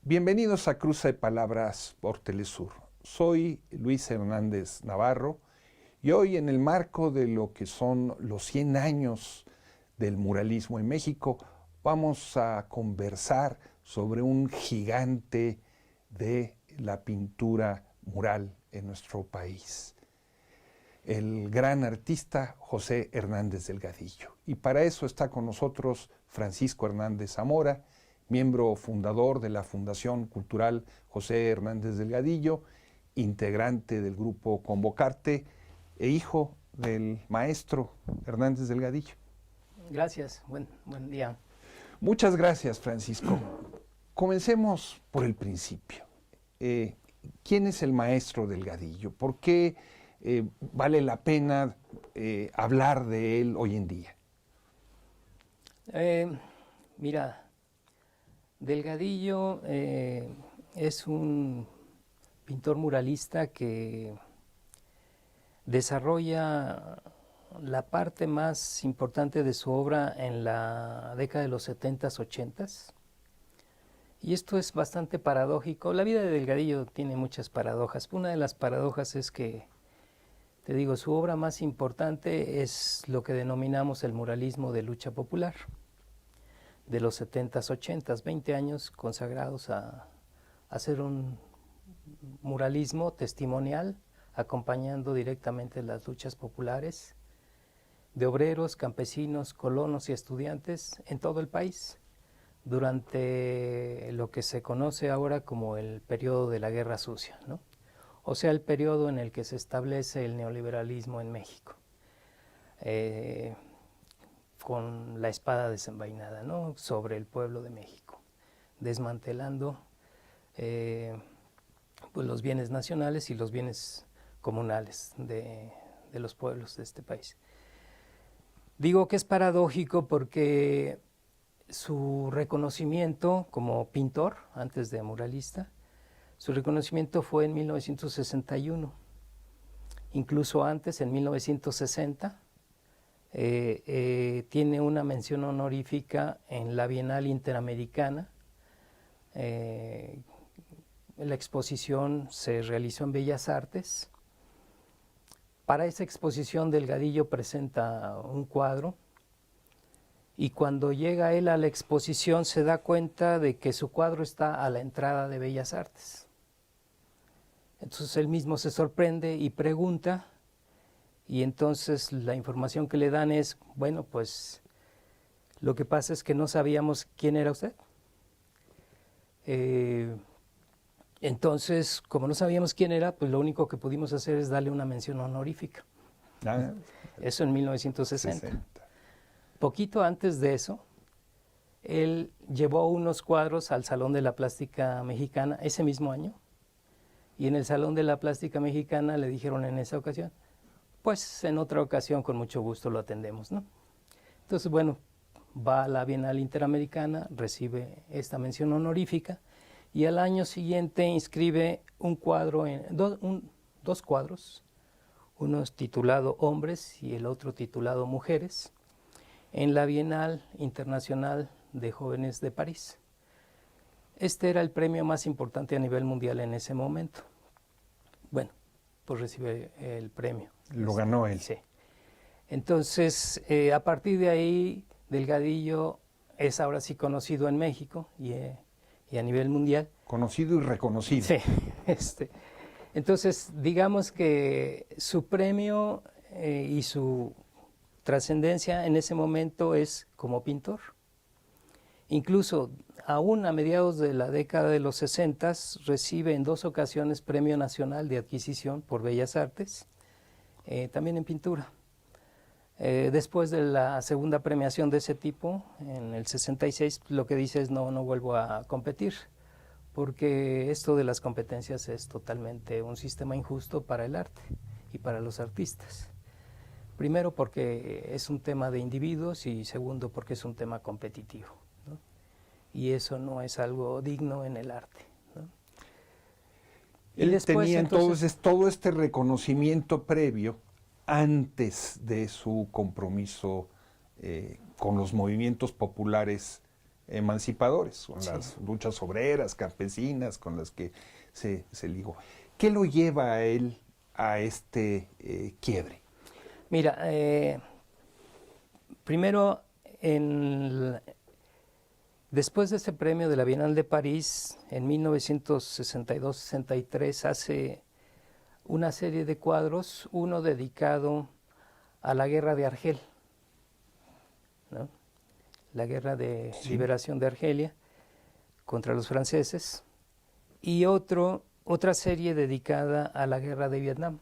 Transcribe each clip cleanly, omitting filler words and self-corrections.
Bienvenidos a Cruce de Palabras por Telesur. Soy Luis Hernández Navarro y hoy, en el marco de lo que son los 100 años del muralismo en México, vamos a conversar sobre un gigante de la pintura mural en nuestro país, el gran artista José Hernández Delgadillo. Y para eso está con nosotros Francisco Hernández Zamora, miembro fundador de la Fundación Cultural José Hernández Delgadillo, integrante del grupo Convocarte e hijo del maestro Hernández Delgadillo. Gracias, buen día. Muchas gracias, Francisco. Comencemos por el principio. ¿Quién es el maestro Delgadillo? ¿Por qué vale la pena hablar de él hoy en día? Mira, Delgadillo es un pintor muralista que desarrolla la parte más importante de su obra en la década de los 70s, 80s. Y esto es bastante paradójico. La vida de Delgadillo tiene muchas paradojas. Una de las paradojas es que, te digo, su obra más importante es lo que denominamos el muralismo de lucha popular, de los 70s, 80s, 20 años consagrados a hacer un muralismo testimonial, acompañando directamente las luchas populares de obreros, campesinos, colonos y estudiantes en todo el país, durante lo que se conoce ahora como el periodo de la Guerra Sucia, ¿no? O sea, el periodo en el que se establece el neoliberalismo en México, con la espada desenvainada, ¿no?, sobre el pueblo de México, desmantelando pues los bienes nacionales y los bienes comunales de los pueblos de este país. Digo que es paradójico porque su reconocimiento como pintor, antes de muralista, su reconocimiento fue en 1961. Incluso antes, en 1960, tiene una mención honorífica en la Bienal Interamericana. La exposición se realizó en Bellas Artes. Para esa exposición, Delgadillo presenta un cuadro, y cuando llega él a la exposición se da cuenta de que su cuadro está a la entrada de Bellas Artes. Entonces él mismo se sorprende y pregunta, y entonces la información que le dan es, bueno, pues lo que pasa es que no sabíamos quién era usted. Entonces, como no sabíamos quién era, pues lo único que pudimos hacer es darle una mención honorífica. Eso en 1960. 60. Poquito antes de eso, él llevó unos cuadros al Salón de la Plástica Mexicana ese mismo año, y en el Salón de la Plástica Mexicana le dijeron en esa ocasión, pues en otra ocasión con mucho gusto lo atendemos, ¿no? Entonces, bueno, va a la Bienal Interamericana, recibe esta mención honorífica, y al año siguiente inscribe un cuadro, dos cuadros, uno es titulado Hombres y el otro titulado Mujeres, en la Bienal Internacional de Jóvenes de París. Este era el premio más importante a nivel mundial en ese momento. Bueno, pues recibe el premio. Lo ganó él. Sí. Entonces, a partir de ahí, Delgadillo es ahora sí conocido en México y a nivel mundial. Conocido y reconocido. Sí. Entonces, digamos que su premio y su trascendencia en ese momento es como pintor. Incluso, aún a mediados de la década de los 60s, recibe en 2 ocasiones Premio Nacional de Adquisición por Bellas Artes, también en pintura. Después de la segunda premiación de ese tipo, en el 66, lo que dice es no vuelvo a competir, porque esto de las competencias es totalmente un sistema injusto para el arte y para los artistas. Primero porque es un tema de individuos y segundo porque es un tema competitivo, ¿no? Y eso no es algo digno en el arte, ¿no? Él tenía entonces todo este reconocimiento previo antes de su compromiso con los movimientos populares emancipadores, con Sí. las luchas obreras, campesinas, con las que se ligó. ¿Qué lo lleva a él a este quiebre? Mira, primero, después de ese premio de la Bienal de París, en 1962-63, hace una serie de cuadros, uno dedicado a la guerra de Argel, ¿no? La guerra de liberación de Argelia contra los franceses, y otra serie dedicada a la guerra de Vietnam,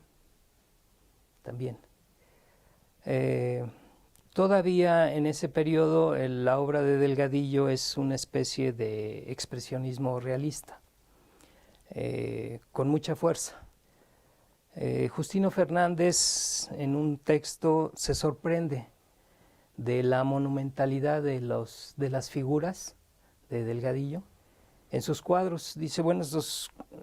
también. Todavía en ese periodo la obra de Delgadillo es una especie de expresionismo realista, con mucha fuerza. Justino Fernández en un texto se sorprende de la monumentalidad de las figuras de Delgadillo en sus cuadros. Dice, bueno,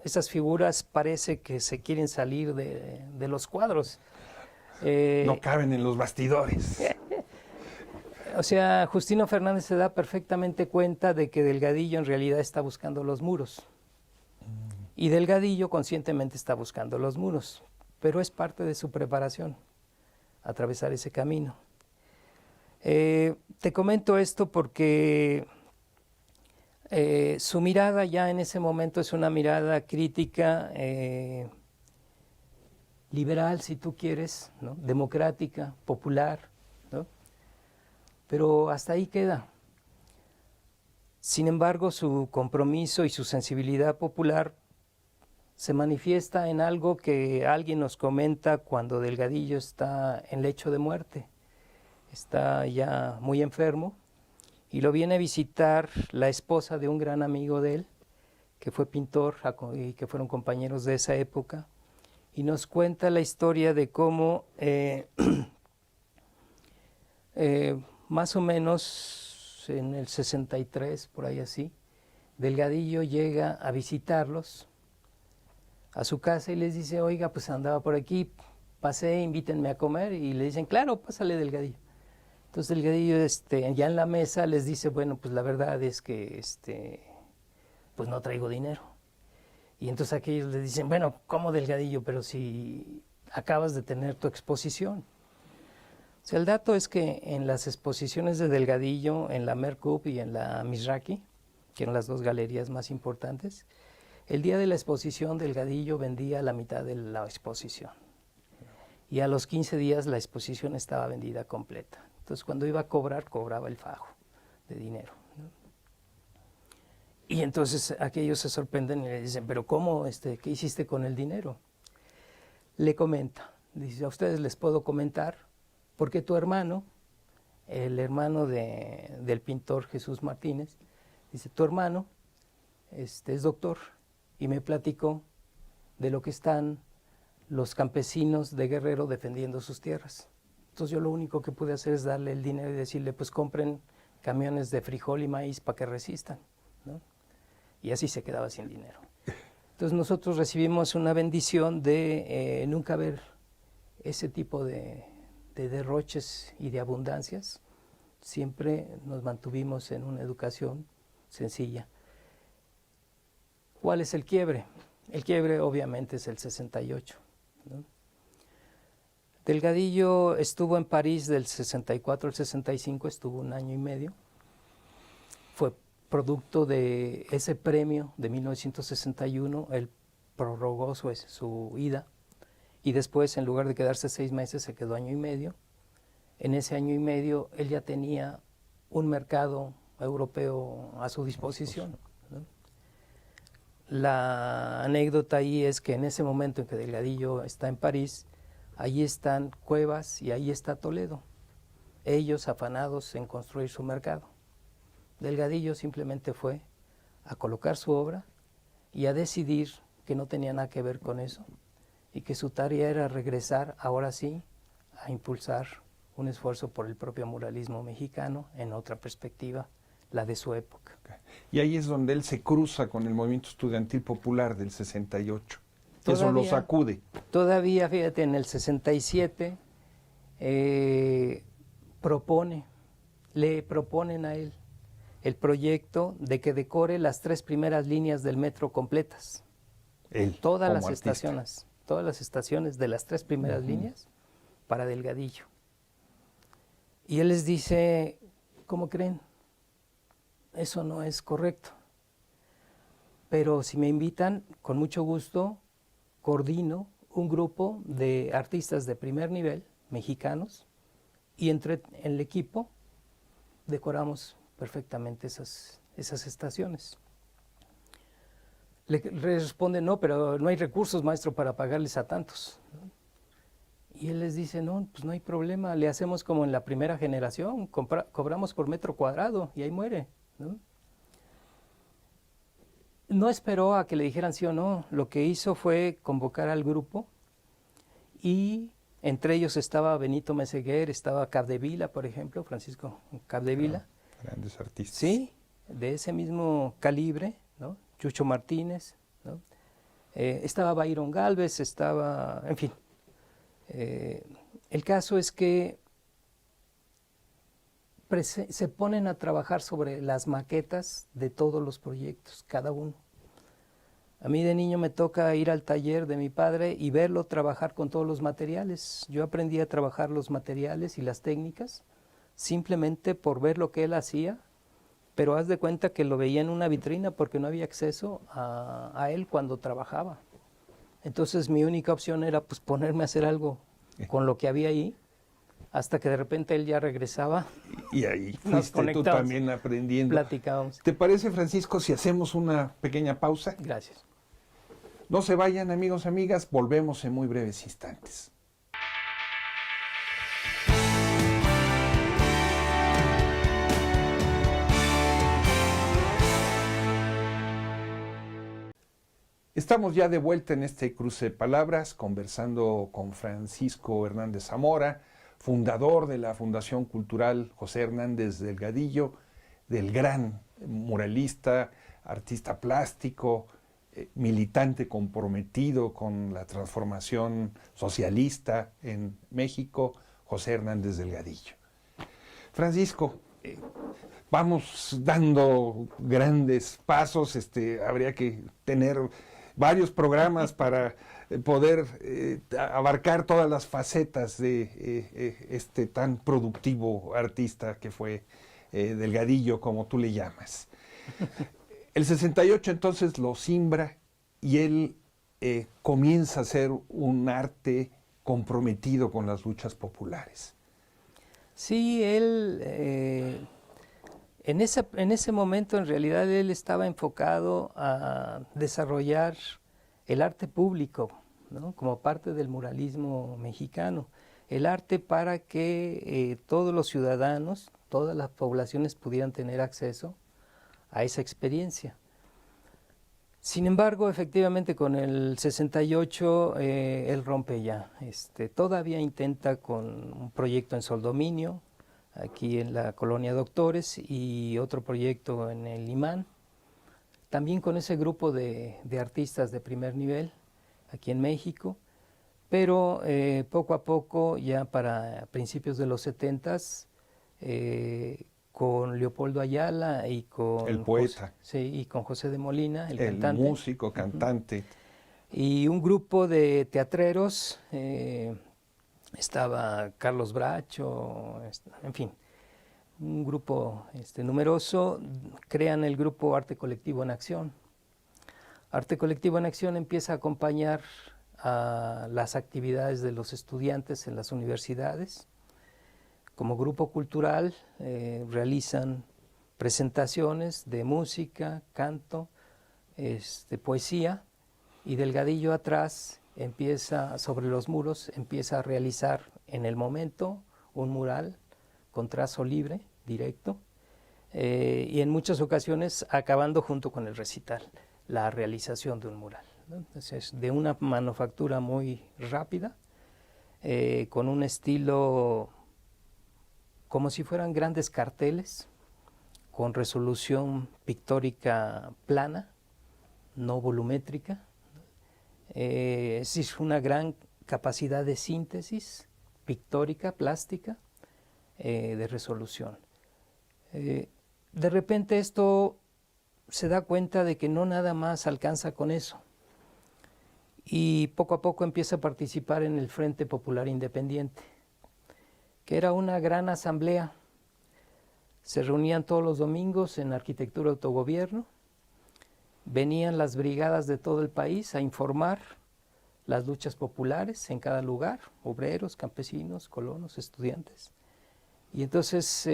esas figuras parece que se quieren salir de los cuadros. No caben en los bastidores. O sea, Justino Fernández se da perfectamente cuenta de que Delgadillo en realidad está buscando los muros. Y Delgadillo conscientemente está buscando los muros, pero es parte de su preparación, atravesar ese camino. Te comento esto porque su mirada ya en ese momento es una mirada crítica, liberal, si tú quieres, ¿no? Democrática, popular, ¿no? Pero hasta ahí queda. Sin embargo, su compromiso y su sensibilidad popular se manifiesta en algo que alguien nos comenta cuando Delgadillo está en lecho de muerte. Está ya muy enfermo y lo viene a visitar la esposa de un gran amigo de él, que fue pintor y que fueron compañeros de esa época, y nos cuenta la historia de cómo más o menos en el 63, por ahí así, Delgadillo llega a visitarlos a su casa y les dice, oiga, pues andaba por aquí, pasé, invítenme a comer, y le dicen, claro, pásale, Delgadillo. Entonces Delgadillo ya en la mesa les dice, bueno, pues la verdad es que pues no traigo dinero. Y entonces aquellos le dicen, bueno, ¿cómo, Delgadillo? Pero si acabas de tener tu exposición. O sea, el dato es que en las exposiciones de Delgadillo, en la Mercup y en la Mizrachi, que eran las dos galerías más importantes, el día de la exposición Delgadillo vendía la mitad de la exposición. Y a los 15 días la exposición estaba vendida completa. Entonces cuando iba a cobrar, cobraba el fajo de dinero, ¿no? Y entonces aquellos se sorprenden y le dicen, pero ¿cómo? ¿Qué hiciste con el dinero? Le comenta, dice, a ustedes les puedo comentar, porque tu hermano, el hermano del pintor Jesús Martínez, dice, tu hermano es doctor y me platicó de lo que están los campesinos de Guerrero defendiendo sus tierras. Entonces yo lo único que pude hacer es darle el dinero y decirle, pues compren camiones de frijol y maíz para que resistan, ¿no? Y así se quedaba sin dinero. Entonces nosotros recibimos una bendición de nunca ver ese tipo de derroches y de abundancias. Siempre nos mantuvimos en una educación sencilla. ¿Cuál es el quiebre? El quiebre obviamente es el 68, ¿no? Delgadillo estuvo en París del 64 al 65, estuvo 1 año y medio. Fue producto de ese premio de 1961, él prorrogó su ida y después, en lugar de quedarse 6 meses, se quedó 1 año y medio. En ese 1 año y medio él ya tenía un mercado europeo a su disposición, ¿no? La anécdota ahí es que en ese momento en que Delgadillo está en París, allí están Cuevas y ahí está Toledo, ellos afanados en construir su mercado. Delgadillo simplemente fue a colocar su obra y a decidir que no tenía nada que ver con eso y que su tarea era regresar, ahora sí, a impulsar un esfuerzo por el propio muralismo mexicano en otra perspectiva, la de su época. Y ahí es donde él se cruza con el movimiento estudiantil popular del 68. Eso lo sacude. Todavía, fíjate, en el 67 le proponen a él el proyecto de que decore las 3 primeras líneas del metro completas. Él, Todas como las artista. estaciones de las 3 primeras líneas para Delgadillo. Y él les dice, ¿cómo creen? Eso no es correcto. Pero si me invitan, con mucho gusto, coordino un grupo de artistas de primer nivel, mexicanos, y entre el equipo decoramos perfectamente esas estaciones. Le responde, no, pero no hay recursos, maestro, para pagarles a tantos. Y él les dice, no, pues no hay problema, le hacemos como en la primera generación, cobramos por metro cuadrado y ahí muere, ¿no? No esperó a que le dijeran sí o no, lo que hizo fue convocar al grupo y entre ellos estaba Benito Meseguer, estaba Capdevila, por ejemplo, Francisco Capdevila. Grandes artistas. Sí, de ese mismo calibre, ¿no? Chucho Martínez, ¿no? Estaba Byron Galvez, estaba, en fin. El caso es que se ponen a trabajar sobre las maquetas de todos los proyectos, cada uno. A mí de niño me toca ir al taller de mi padre y verlo trabajar con todos los materiales. Yo aprendí a trabajar los materiales y las técnicas simplemente por ver lo que él hacía, pero haz de cuenta que lo veía en una vitrina porque no había acceso a él cuando trabajaba. Entonces mi única opción era pues ponerme a hacer algo con lo que había ahí, hasta que de repente él ya regresaba. Y ahí fuiste tú también aprendiendo. Platicábamos. ¿Te parece, Francisco, si hacemos una pequeña pausa? Gracias. No se vayan, amigos, amigas, volvemos en muy breves instantes. Estamos ya de vuelta en este cruce de palabras, conversando con Francisco Hernández Zamora, fundador de la Fundación Cultural José Hernández Delgadillo, del gran muralista, artista plástico, militante comprometido con la transformación socialista en México, José Hernández Delgadillo. Francisco, vamos dando grandes pasos, habría que tener varios programas para poder abarcar todas las facetas de este tan productivo artista que fue Delgadillo, como tú le llamas. El 68 entonces lo simbra y él comienza a hacer un arte comprometido con las luchas populares. Sí, él en ese momento en realidad él estaba enfocado a desarrollar el arte público, ¿no? Como parte del muralismo mexicano. El arte para que todos los ciudadanos, todas las poblaciones pudieran tener acceso a esa experiencia. Sin embargo, efectivamente, con el 68 él rompe ya. Todavía intenta con un proyecto en Soldominio, aquí en la Colonia Doctores, y otro proyecto en el Imán. También con ese grupo de artistas de primer nivel, aquí en México. Pero poco a poco, ya para principios de los 70s, con Leopoldo Ayala y con el poeta, y con José de Molina, el cantante, músico, cantante, y un grupo de teatreros, estaba Carlos Bracho, en fin, un grupo numeroso. Crean el grupo Arte Colectivo en Acción. Arte Colectivo en Acción empieza a acompañar a las actividades de los estudiantes en las universidades. Como grupo cultural realizan presentaciones de música, canto, poesía, y Delgadillo atrás sobre los muros, empieza a realizar en el momento un mural con trazo libre, directo, y en muchas ocasiones acabando junto con el recital, la realización de un mural, ¿no? Entonces, de una manufactura muy rápida, con un estilo como si fueran grandes carteles, con resolución pictórica plana, no volumétrica. Es una gran capacidad de síntesis pictórica, plástica, de resolución. de repente esto se da cuenta de que no nada más alcanza con eso. Y poco a poco empieza a participar en el Frente Popular Independiente, que era una gran asamblea. Se reunían todos los domingos en Arquitectura Autogobierno, venían las brigadas de todo el país a informar las luchas populares en cada lugar, obreros, campesinos, colonos, estudiantes. Y entonces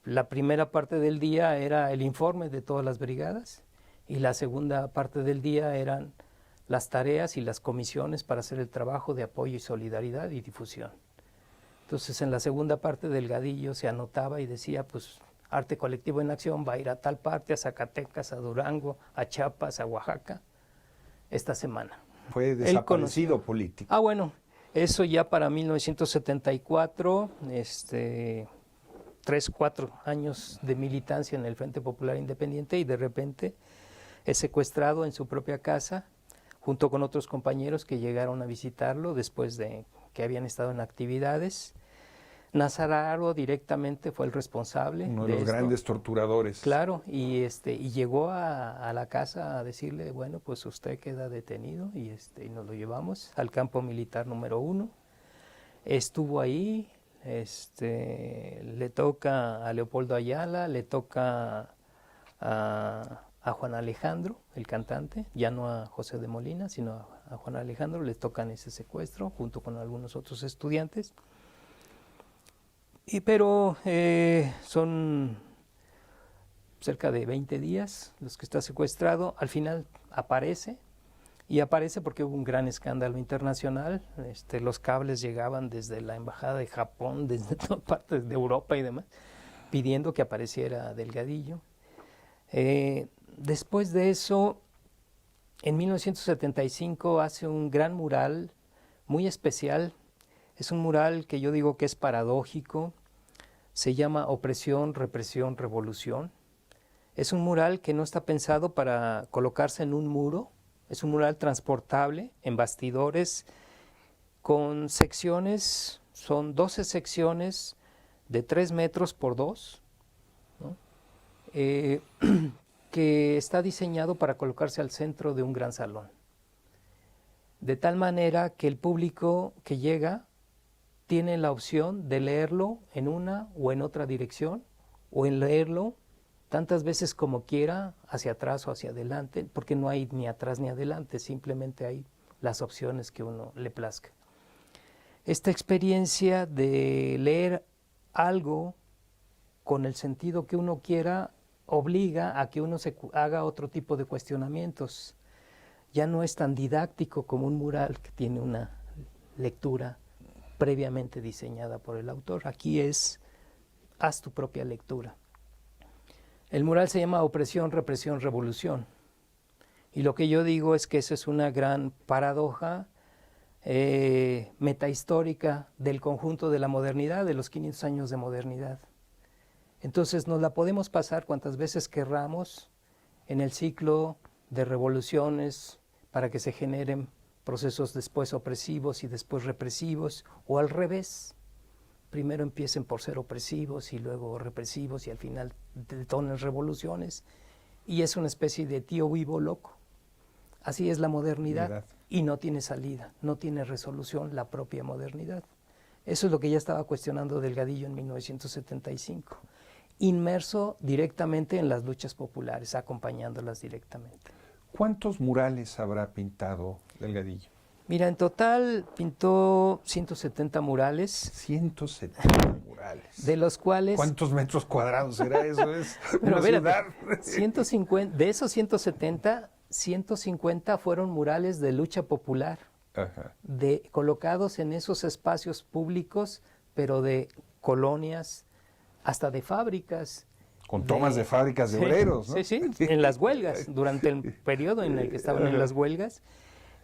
la primera parte del día era el informe de todas las brigadas y la segunda parte del día eran las tareas y las comisiones para hacer el trabajo de apoyo y solidaridad y difusión. Entonces en la segunda parte del Gadillo se anotaba y decía, pues Arte Colectivo en Acción va a ir a tal parte, a Zacatecas, a Durango, a Chiapas, a Oaxaca, esta semana. Fue desaparecido político. Ah, bueno, eso ya para 1974, 3, 4 años de militancia en el Frente Popular Independiente y de repente es secuestrado en su propia casa junto con otros compañeros que llegaron a visitarlo después de que habían estado en actividades. Nazararo directamente fue el responsable. Uno de los grandes torturadores. Claro, y llegó a la casa a decirle, bueno, pues usted queda detenido y nos lo llevamos al campo militar número 1. Estuvo ahí, le toca a Leopoldo Ayala, le toca a Juan Alejandro, el cantante, ya no a José de Molina, sino a Juan Alejandro, le tocan ese secuestro junto con algunos otros estudiantes. Pero son cerca de 20 días los que está secuestrado. Al final aparece, y aparece porque hubo un gran escándalo internacional. Los cables llegaban desde la embajada de Japón, desde todas partes de Europa y demás, pidiendo que apareciera Delgadillo. Después de eso, en 1975 hace un gran mural muy especial. Es un mural que yo digo que es paradójico, se llama Opresión, Represión, Revolución. Es un mural que no está pensado para colocarse en un muro, es un mural transportable en bastidores con secciones, son 12 secciones de 3 metros por 2, ¿no? Que está diseñado para colocarse al centro de un gran salón. De tal manera que el público que llega tiene la opción de leerlo en una o en otra dirección, o en leerlo tantas veces como quiera, hacia atrás o hacia adelante, porque no hay ni atrás ni adelante, simplemente hay las opciones que uno le plazca. Esta experiencia de leer algo con el sentido que uno quiera obliga a que uno haga otro tipo de cuestionamientos. Ya no es tan didáctico como un mural que tiene una lectura previamente diseñada por el autor. Aquí es, haz tu propia lectura. El mural se llama Opresión, Represión, Revolución. Y lo que yo digo es que esa es una gran paradoja metahistórica del conjunto de la modernidad, de los 500 años de modernidad. Entonces nos la podemos pasar cuantas veces querramos en el ciclo de revoluciones para que se generen procesos después opresivos y después represivos, o al revés. Primero empiecen por ser opresivos y luego represivos y al final detonen revoluciones. Y es una especie de tío vivo loco. Así es la modernidad y no tiene salida, no tiene resolución la propia modernidad. Eso es lo que ya estaba cuestionando Delgadillo en 1975. Inmerso directamente en las luchas populares, acompañándolas directamente. ¿Cuántos murales habrá pintado Delgadillo? Mira, en total pintó 170 murales. 170 murales. De los cuales... ¿Cuántos metros cuadrados será eso? Es una ciudad. 150, de esos 170, 150 fueron murales de lucha popular, colocados en esos espacios públicos, pero de colonias, hasta de fábricas. Con tomas de fábricas de obreros, ¿no? Sí, en las huelgas, durante el periodo en el que estaban en las huelgas,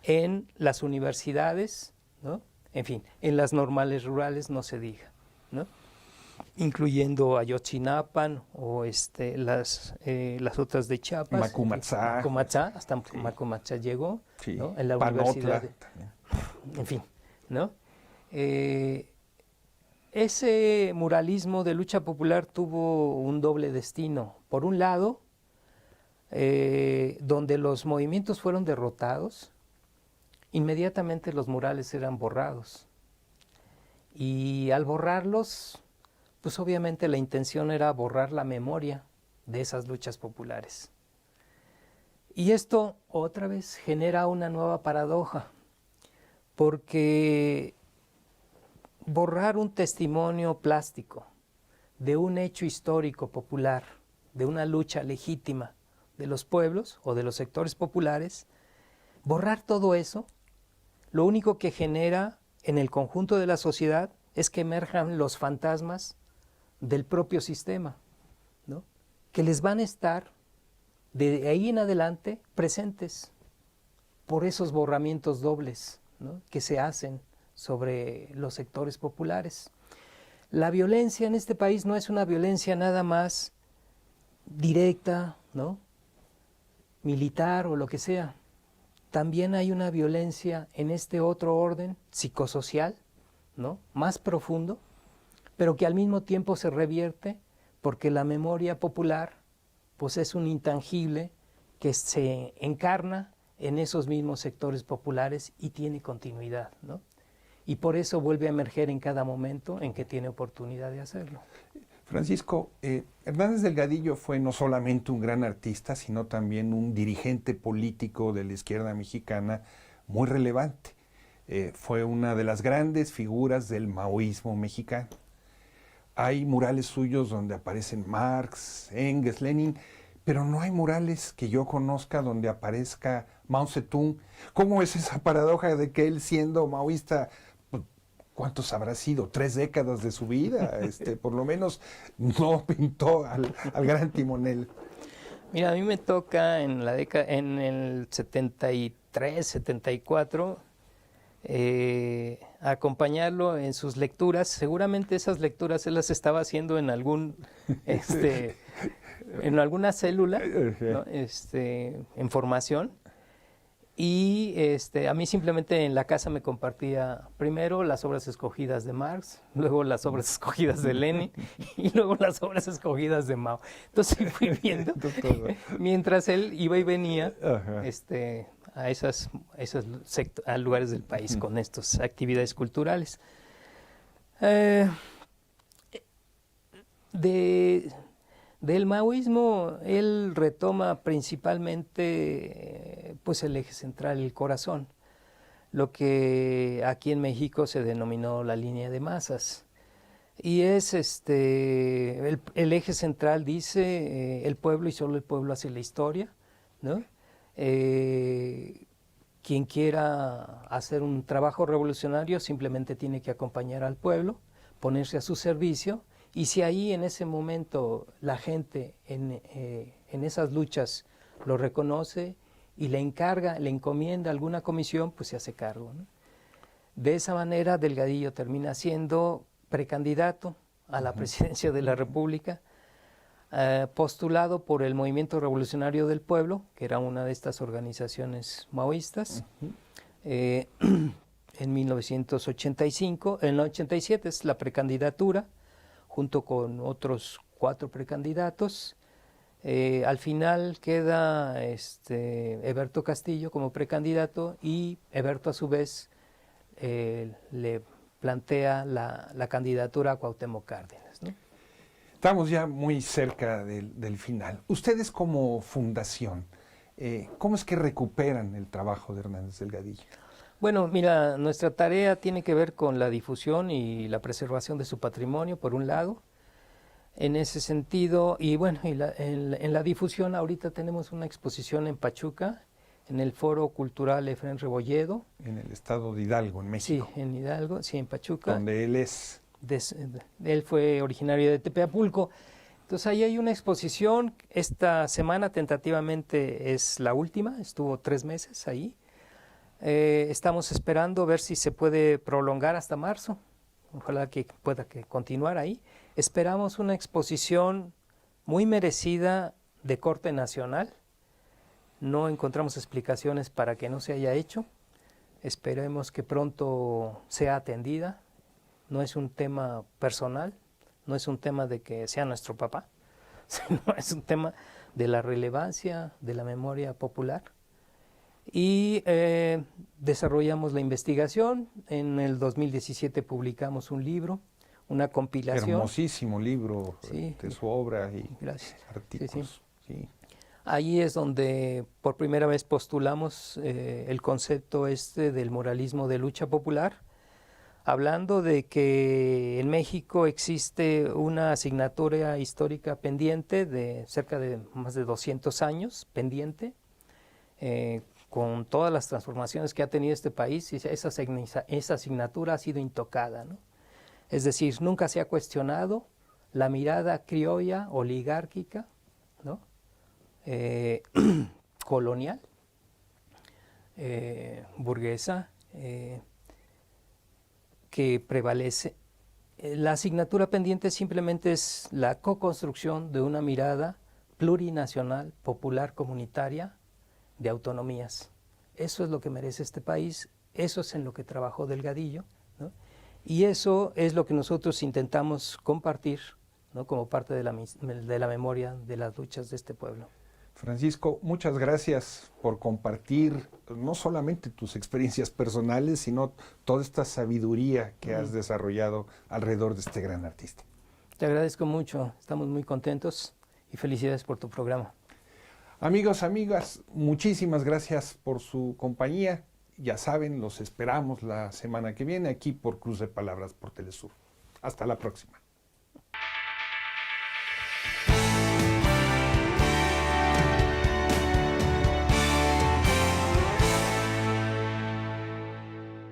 en las universidades, ¿no? En fin, en las normales rurales no se diga, ¿no? Incluyendo Ayotzinapan o las otras de Chiapas. Macumatzá. Hasta Macumatzá llegó, sí. ¿no? En la Panotla, universidad. En fin, ¿no? ese muralismo de lucha popular tuvo un doble destino. Por un lado, donde los movimientos fueron derrotados, inmediatamente los murales eran borrados. Y al borrarlos, pues obviamente la intención era borrar la memoria de esas luchas populares. Y esto otra vez genera una nueva paradoja, porque borrar un testimonio plástico de un hecho histórico popular, de una lucha legítima de los pueblos o de los sectores populares, borrar todo eso, lo único que genera en el conjunto de la sociedad es que emerjan los fantasmas del propio sistema, ¿no? Que les van a estar de ahí en adelante presentes por esos borramientos dobles, ¿no?, que se hacen sobre los sectores populares. La violencia en este país no es una violencia nada más directa, ¿no?, militar o lo que sea. También hay una violencia en este otro orden psicosocial, ¿no?, más profundo, pero que al mismo tiempo se revierte porque la memoria popular pues es un intangible que se encarna en esos mismos sectores populares y tiene continuidad, ¿no? Y por eso vuelve a emerger en cada momento en que tiene oportunidad de hacerlo. Francisco, Hernández Delgadillo fue no solamente un gran artista, sino también un dirigente político de la izquierda mexicana muy relevante. Fue una de las grandes figuras del maoísmo mexicano. Hay murales suyos donde aparecen Marx, Engels, Lenin, pero no hay murales que yo conozca donde aparezca Mao Zedong. ¿Cómo es esa paradoja de que él, siendo maoísta, ¿cuántos habrá sido? 3 décadas de su vida, por lo menos no pintó al gran timonel? Mira, a mí me toca en el 73, 74, acompañarlo en sus lecturas. Seguramente esas lecturas él las estaba haciendo en algún en alguna célula, ¿no?, en formación. Y a mí simplemente en la casa me compartía primero las obras escogidas de Marx, luego las obras escogidas de Lenin y luego las obras escogidas de Mao. Entonces fui viendo mientras él iba y venía a lugares del país con estas actividades culturales. Del maoísmo, él retoma principalmente pues el eje central, el corazón, lo que aquí en México se denominó la línea de masas. Y es el eje central dice el pueblo y solo el pueblo hace la historia, ¿no? Quien quiera hacer un trabajo revolucionario simplemente tiene que acompañar al pueblo, ponerse a su servicio. Y si ahí en ese momento la gente en esas luchas lo reconoce y le encomienda alguna comisión, pues se hace cargo, ¿no? De esa manera Delgadillo termina siendo precandidato a la presidencia de la República, postulado por el Movimiento Revolucionario del Pueblo, que era una de estas organizaciones maoístas, en 1985. En el 87 es la precandidatura, junto con otros 4 precandidatos. Al final queda Heberto Castillo como precandidato y Heberto a su vez le plantea la candidatura a Cuauhtémoc Cárdenas, ¿no? Estamos ya muy cerca del final. Ustedes como fundación, ¿cómo es que recuperan el trabajo de Hernández Delgadillo? Bueno, mira, nuestra tarea tiene que ver con la difusión y la preservación de su patrimonio, por un lado. En ese sentido, y bueno, en la difusión ahorita tenemos una exposición en Pachuca, en el Foro Cultural Efrén Rebolledo. En el estado de Hidalgo, en México. Sí, en Hidalgo, sí, en Pachuca. Donde él es. Él fue originario de Tepeapulco. Entonces ahí hay una exposición. Esta semana tentativamente es la última, estuvo 3 meses ahí. Estamos esperando ver si se puede prolongar hasta marzo. Ojalá que pueda continuar ahí. Esperamos una exposición muy merecida de corte nacional. No encontramos explicaciones para que no se haya hecho. Esperemos que pronto sea atendida no es un tema personal, no es un tema de que sea nuestro papá, sino es un tema de la relevancia de la memoria popular. Y desarrollamos la investigación. En el 2017 publicamos un libro, una compilación. Hermosísimo libro, sí, de su obra y gracias. artículos. Sí. Sí. Ahí es donde por primera vez postulamos el concepto del muralismo de lucha popular, hablando de que en México existe una asignatura histórica pendiente de cerca de más de 200 años, pendiente, con todas las transformaciones que ha tenido este país, y esa asignatura ha sido intocada, ¿no? Es decir, nunca se ha cuestionado la mirada criolla, oligárquica, ¿no? Colonial, burguesa, que prevalece. La asignatura pendiente simplemente es la co-construcción de una mirada plurinacional, popular, comunitaria, de autonomías. Eso es lo que merece este país, eso es en lo que trabajó Delgadillo, ¿no? Y eso es lo que nosotros intentamos compartir, ¿no? Como parte de la memoria de las luchas de este pueblo. Francisco, muchas gracias por compartir no solamente tus experiencias personales, sino toda esta sabiduría que has desarrollado alrededor de este gran artista. Te agradezco mucho, estamos muy contentos y felicidades por tu programa. Amigos, amigas, muchísimas gracias por su compañía. Ya saben, los esperamos la semana que viene aquí por Cruz de Palabras por Telesur. Hasta la próxima.